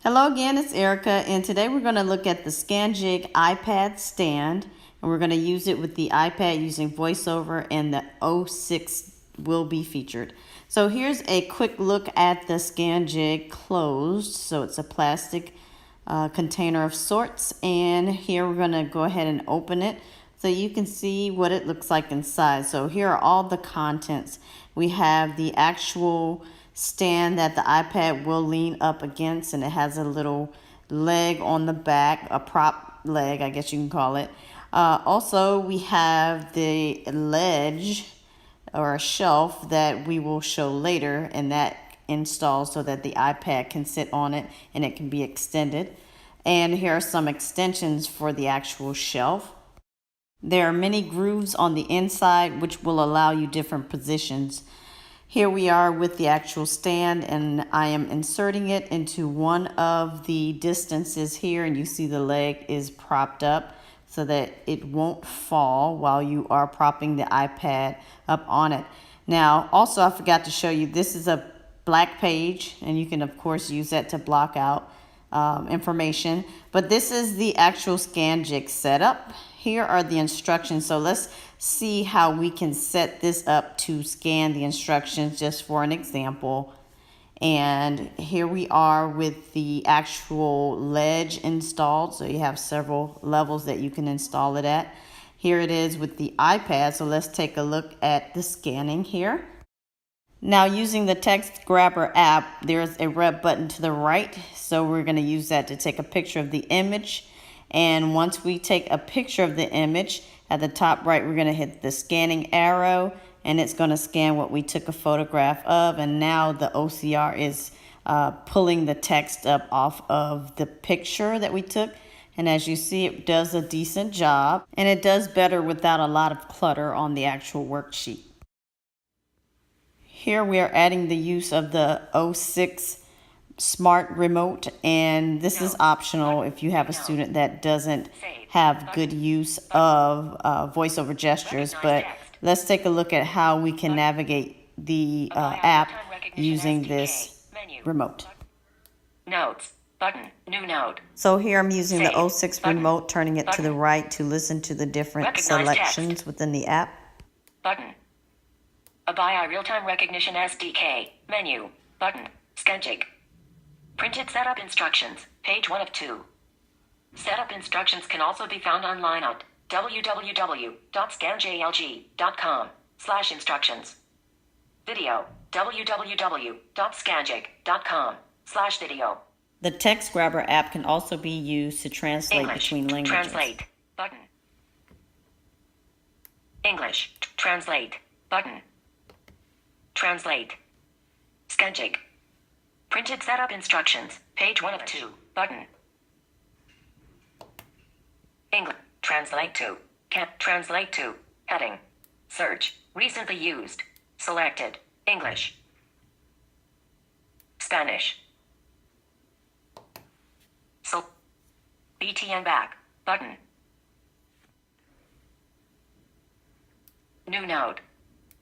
Hello again, it's Erica, and today we're going to look at the Scanjig iPad stand, and we're going to use it with the iPad using VoiceOver, and the 06 will be featured. So here's a quick look at the Scanjig closed. So it's a plastic container of sorts, and here we're going to go ahead and open it so you can see what it looks like inside. So here are all the contents. We have the actual stand that the iPad will lean up against, and it has a little leg on the back, a prop leg, I guess you can call it. Also, we have the ledge or a shelf that we will show later, and that installs so that the iPad can sit on it and it can be extended. And here are some extensions for the actual shelf. There are many grooves on the inside which will allow you different positions. Here we are with the actual stand, and I am inserting it into one of the distances here, and you see the leg is propped up so that it won't fall while you are propping the iPad up on it. Now, also I forgot to show you, this is a black page, and you can of course use that to block out information, but this is the actual Scanjig setup. Here are the instructions, so let's see how we can set this up to scan the instructions just for an example. And here we are with the actual ledge installed, so you have several levels that you can install it at. Here it is with the iPad, so let's take a look at the scanning here. Now, using the text grabber app, there's a red button to the right, so we're going to use that to take a picture of the image. And once we take a picture of the image, at the top right, we're going to hit the scanning arrow, and it's going to scan what we took a photograph of. And now the OCR is pulling the text up off of the picture that we took. And as you see, it does a decent job, and it does better without a lot of clutter on the actual worksheet. Here we are adding the use of the 06 smart remote, and this is optional if you have a student that doesn't have good use of voiceover gestures. But let's take a look at how we can navigate the app using this remote. Notes button, new note. So here I'm using the 06 remote, turning it to the right to listen to the different selections within the app. Button. Abaya real-time recognition SDK menu button. Scanjig. Printed setup instructions, page 1 of 2. Setup instructions can also be found online at www.scanjig.com/instructions. Video, www.scanjig.com/video. The text grabber app can also be used to translate English, between languages. Translate button. English, translate button. Translate. Scanjig. Printed setup instructions, page 1 of 2, button. English, translate to, translate to, heading. Search, recently used, selected, English. Spanish. So, BTN back, button. New node.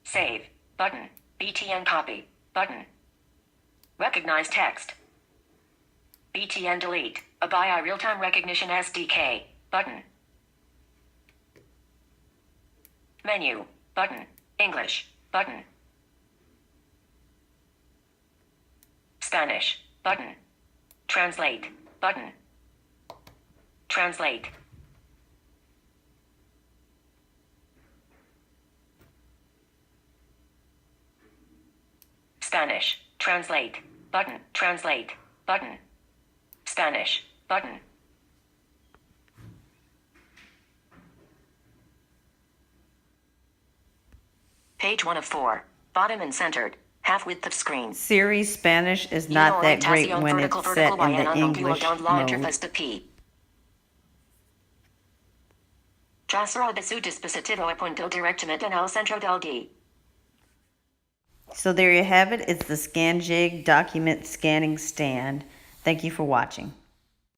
Save, button, BTN copy, button. Recognize text. BTN delete. Abaya real-time recognition SDK. Button. Menu. Button. English. Button. Spanish. Button. Translate. Button. Translate. Spanish. Translate. Button. Translate. Button. Spanish. Button. Page 1 of 4. Bottom and centered. Half width of screen. Siri's Spanish is not that great when it's set in the English mode. Trasero de su dispositivo a punto directamente en el centro del D. So there you have it. It's the Scanjig document scanning stand. Thank you for watching.